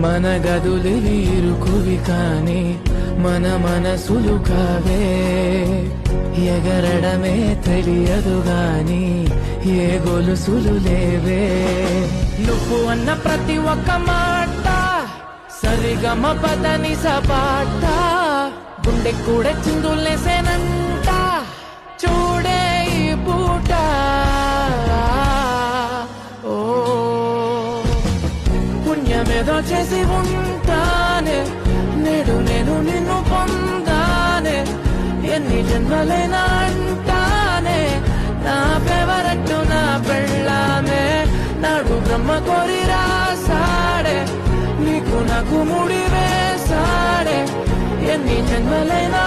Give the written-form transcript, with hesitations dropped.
మన గదులు ఇరుకువి కాని మన మనసులు కావే ఎగరడమే తెలియదు గాని ఏ గొలుసులు లేవే నువ్వు అన్న ప్రతి ఒక్క మాట సరిగమ పదని సపాట గుండె కూడా చిందులేసేనంట చూడే ఈ పూట ఓ పుణ్యమేదో చేసి ఉంటానే నేడు నేను నిన్ను పొందానే ఎన్ని జన్మలైనా అంటానే నా ఫేవరెట్ నా పెళ్ళామే నాడు బ్రహ్మ కోరి రాసాడే నీకు నాకు ముడి వేసాడే ఎన్ని జన్మలైనా